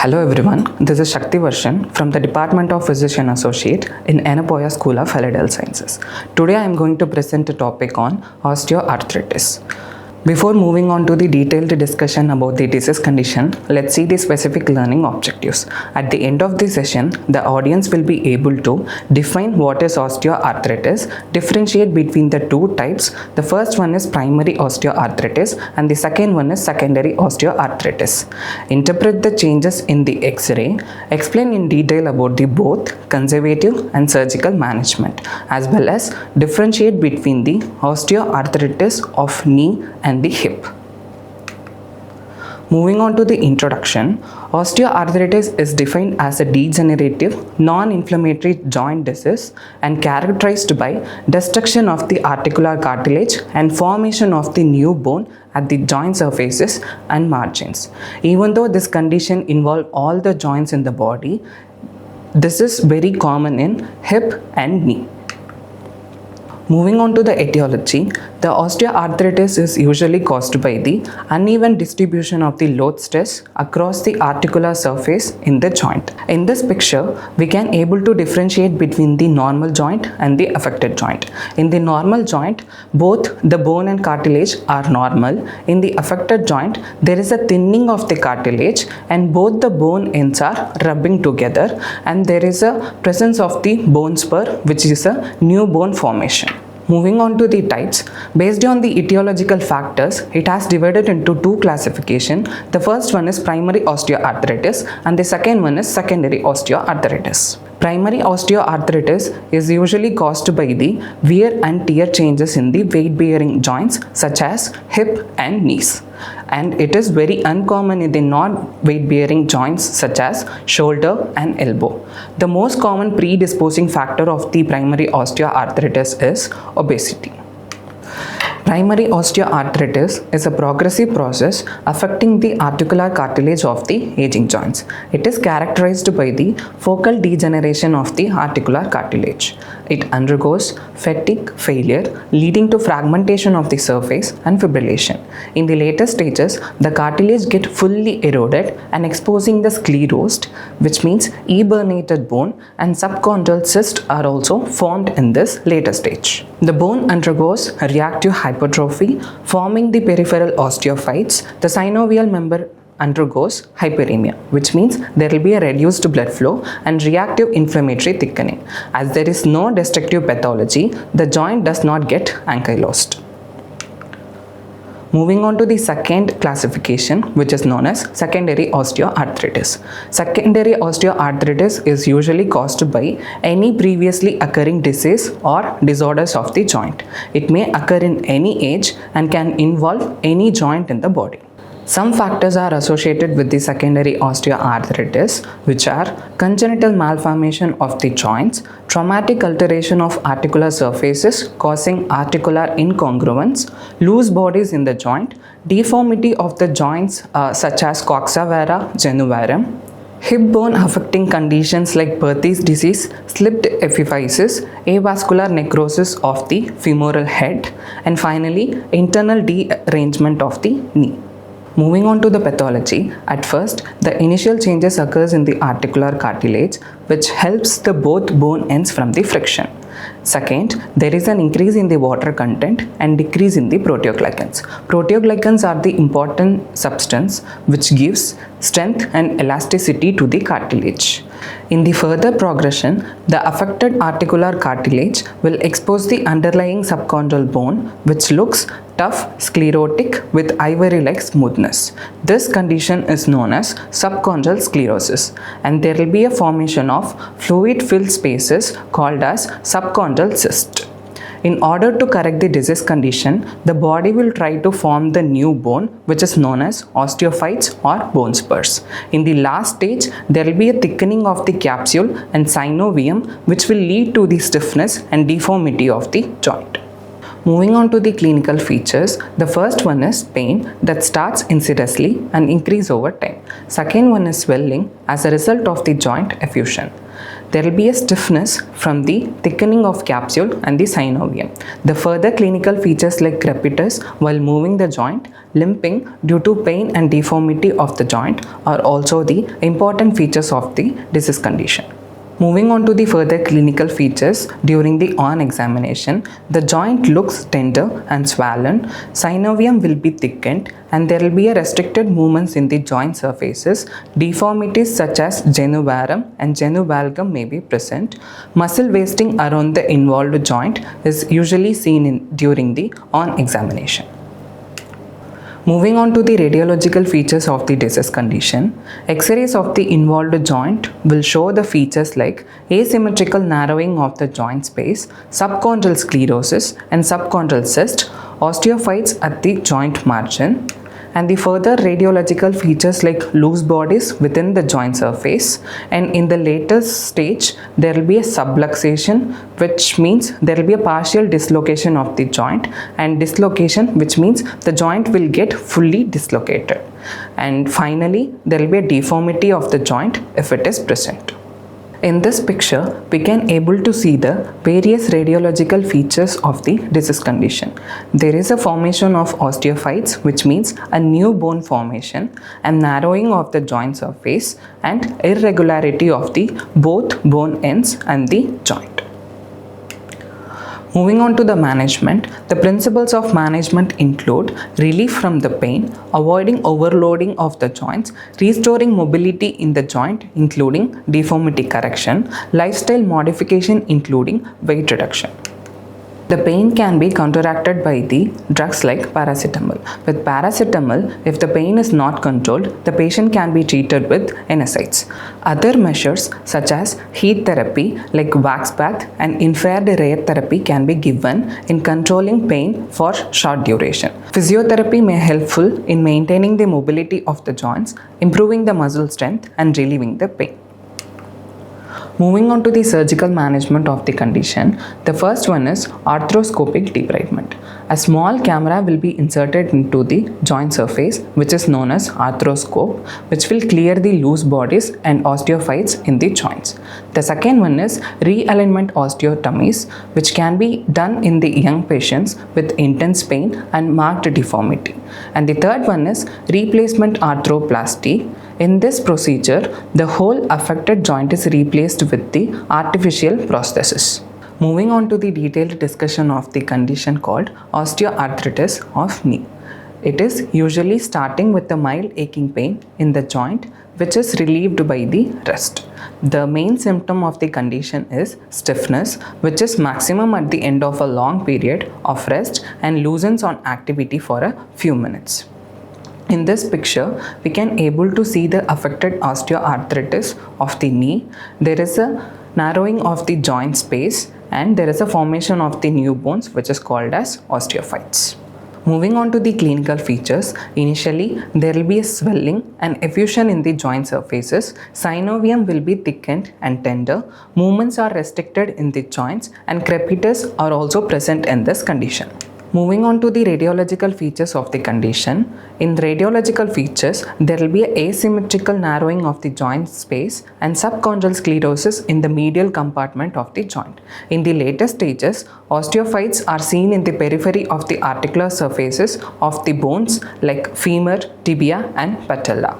Hello everyone, this is Sakthivarsan from the Department of Physician Associate in Yenepoya School of Allied Health Sciences. Today I am going to present a topic on osteoarthritis. Before moving on to the detailed discussion about the disease condition, let's see the specific learning objectives. At the end of the session, the audience will be able to define what is osteoarthritis, differentiate between the two types. The first one is primary osteoarthritis and the second one is secondary osteoarthritis. Interpret the changes in the X-ray, explain in detail about the both conservative and surgical management, as well as differentiate between the osteoarthritis of knee and the hip. Moving on to the introduction, osteoarthritis is defined as a degenerative, non-inflammatory joint disease and characterized by destruction of the articular cartilage and formation of the new bone at the joint surfaces and margins. Even though this condition involves all the joints in the body, this is very common in hip and knee. Moving on to the etiology, the osteoarthritis is usually caused by the uneven distribution of the load stress across the articular surface in the joint. In this picture, we can able to differentiate between the normal joint and the affected joint. In the normal joint, both the bone and cartilage are normal. In the affected joint, there is a thinning of the cartilage and both the bone ends are rubbing together and there is a presence of the bone spur, which is a new bone formation. Moving on to the types, based on the etiological factors, it has divided into two classifications. The first one is primary osteoarthritis and the second one is secondary osteoarthritis. Primary osteoarthritis is usually caused by the wear and tear changes in the weight-bearing joints such as hip and knees. And it is very uncommon in the non-weight-bearing joints such as shoulder and elbow. The most common predisposing factor of the primary osteoarthritis is obesity. Primary osteoarthritis is a progressive process affecting the articular cartilage of the aging joints. It is characterized by the focal degeneration of the articular cartilage. It undergoes fatigue failure, leading to fragmentation of the surface and fibrillation. In the later stages, the cartilage gets fully eroded and exposing the sclerosed, which means eburnated bone, and subchondral cysts are also formed in this later stage. The bone undergoes reactive hypertrophy, forming the peripheral osteophytes. The synovial member undergoes hyperemia, which means there will be a reduced blood flow and reactive inflammatory thickening. As there is no destructive pathology, the joint does not get ankylosed. Moving on to the second classification, which is known as secondary osteoarthritis. Secondary osteoarthritis is usually caused by any previously occurring disease or disorders of the joint. It may occur in any age and can involve any joint in the body. Some factors are associated with the secondary osteoarthritis, which are congenital malformation of the joints, traumatic alteration of articular surfaces causing articular incongruence, loose bodies in the joint, deformity of the joints such as coxa vara, genuvarum, hip bone affecting conditions like Perthes disease, slipped epiphysis, avascular necrosis of the femoral head, and finally internal derangement of the knee. Moving on to the pathology, at first, the initial changes occurs in the articular cartilage, which helps the both bone ends from the friction. Second, there is an increase in the water content and decrease in the proteoglycans. Proteoglycans are the important substance which gives strength and elasticity to the cartilage. In the further progression, the affected articular cartilage will expose the underlying subchondral bone, which looks tough, sclerotic with ivory-like smoothness. This condition is known as subchondral sclerosis, and there will be a formation of fluid-filled spaces called as subchondral cyst. In order to correct the disease condition, the body will try to form the new bone, which is known as osteophytes or bone spurs. In the last stage, there will be a thickening of the capsule and synovium, which will lead to the stiffness and deformity of the joint. Moving on to the clinical features, the first one is pain that starts insidiously and increase over time. Second one is swelling as a result of the joint effusion. there will be a stiffness from the thickening of capsule and the synovium. The further clinical features like crepitus while moving the joint, limping due to pain and deformity of the joint are also the important features of the disease condition. Moving on to the further clinical features during the on-examination, the joint looks tender and swollen, synovium will be thickened, and there will be a restricted movements in the joint surfaces. Deformities such as genu varum and genu valgum may be present. Muscle wasting around the involved joint is usually seen during the on-examination. Moving on to the radiological features of the disease condition, X-rays of the involved joint will show the features like asymmetrical narrowing of the joint space, subchondral sclerosis and subchondral cyst, osteophytes at the joint margin, and the further radiological features like loose bodies within the joint surface, and in the later stage there will be a subluxation, which means there will be a partial dislocation of the joint, and dislocation, which means the joint will get fully dislocated, and finally there will be a deformity of the joint if it is present. In this picture, we can able to see the various radiological features of the disease condition. There is a formation of osteophytes, which means a new bone formation, and narrowing of the joint surface, and irregularity of the both bone ends and the joint. Moving on to the management, the principles of management include relief from the pain, avoiding overloading of the joints, restoring mobility in the joint including deformity correction, lifestyle modification including weight reduction. The pain can be counteracted by the drugs like paracetamol. With paracetamol, if the pain is not controlled, the patient can be treated with NSAIDs. Other measures such as heat therapy like wax bath and infrared ray therapy can be given in controlling pain for short duration. Physiotherapy may be helpful in maintaining the mobility of the joints, improving the muscle strength and relieving the pain. Moving on to the surgical management of the condition, the first one is arthroscopic debridement. A small camera will be inserted into the joint surface, which is known as arthroscope, which will clear the loose bodies and osteophytes in the joints. The second one is realignment osteotomies, which can be done in the young patients with intense pain and marked deformity. And the third one is replacement arthroplasty. In this procedure, the whole affected joint is replaced with the artificial prosthesis. Moving on to the detailed discussion of the condition called osteoarthritis of knee. It is usually starting with a mild aching pain in the joint, which is relieved by the rest. The main symptom of the condition is stiffness, which is maximum at the end of a long period of rest and loosens on activity for a few minutes. In this picture, we can able to see the affected osteoarthritis of the knee. There is a narrowing of the joint space and there is a formation of the new bones, which is called as osteophytes. Moving on to the clinical features, initially there will be a swelling and effusion in the joint surfaces, synovium will be thickened and tender, movements are restricted in the joints, and crepitus are also present in this condition. Moving on to the radiological features of the condition. In radiological features, there will be an asymmetrical narrowing of the joint space and subchondral sclerosis in the medial compartment of the joint. In the later stages, osteophytes are seen in the periphery of the articular surfaces of the bones like femur, tibia and patella.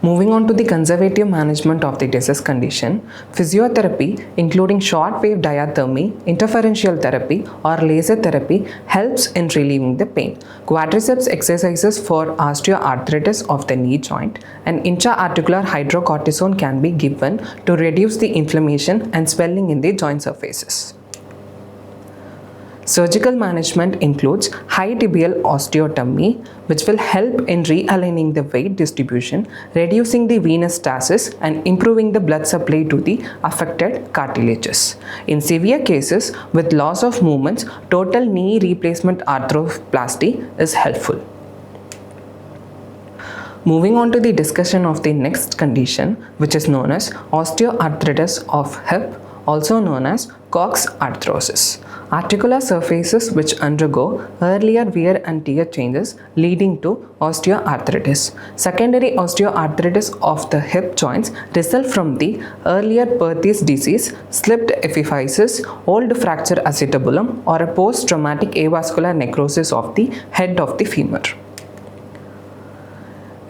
Moving on to the conservative management of the disease condition, physiotherapy including short-wave diathermy, interferential therapy or laser therapy helps in relieving the pain. Quadriceps exercises for osteoarthritis of the knee joint and intra-articular hydrocortisone can be given to reduce the inflammation and swelling in the joint surfaces. Surgical management includes high tibial osteotomy, which will help in realigning the weight distribution, reducing the venous stasis, and improving the blood supply to the affected cartilages. In severe cases with loss of movements, total knee replacement arthroplasty is helpful. Moving on to the discussion of the next condition, which is known as osteoarthritis of hip, also known as coxarthrosis. Articular surfaces which undergo earlier wear and tear changes leading to osteoarthritis. Secondary osteoarthritis of the hip joints result from the earlier Perthes disease, slipped epiphysis, old fracture acetabulum, or a post-traumatic avascular necrosis of the head of the femur.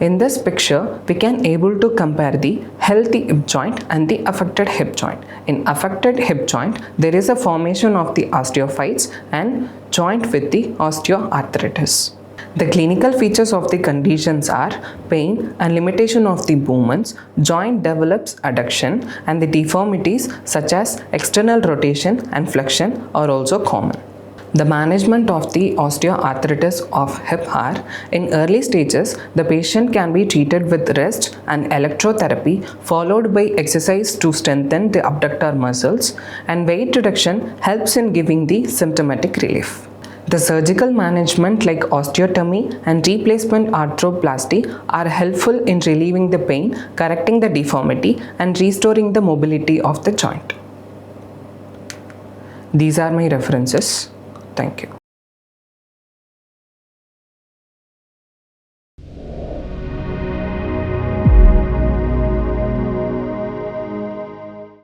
In this picture, we can able to compare the healthy hip joint and the affected hip joint. In affected hip joint, there is a formation of the osteophytes and joint with the osteoarthritis. The clinical features of the conditions are pain and limitation of the movements, joint develops adduction, and the deformities such as external rotation and flexion are also common. The management of the osteoarthritis of hip are, in early stages, the patient can be treated with rest and electrotherapy followed by exercise to strengthen the abductor muscles, and weight reduction helps in giving the symptomatic relief. The surgical management like osteotomy and replacement arthroplasty are helpful in relieving the pain, correcting the deformity, and restoring the mobility of the joint. These are my references. Thank you.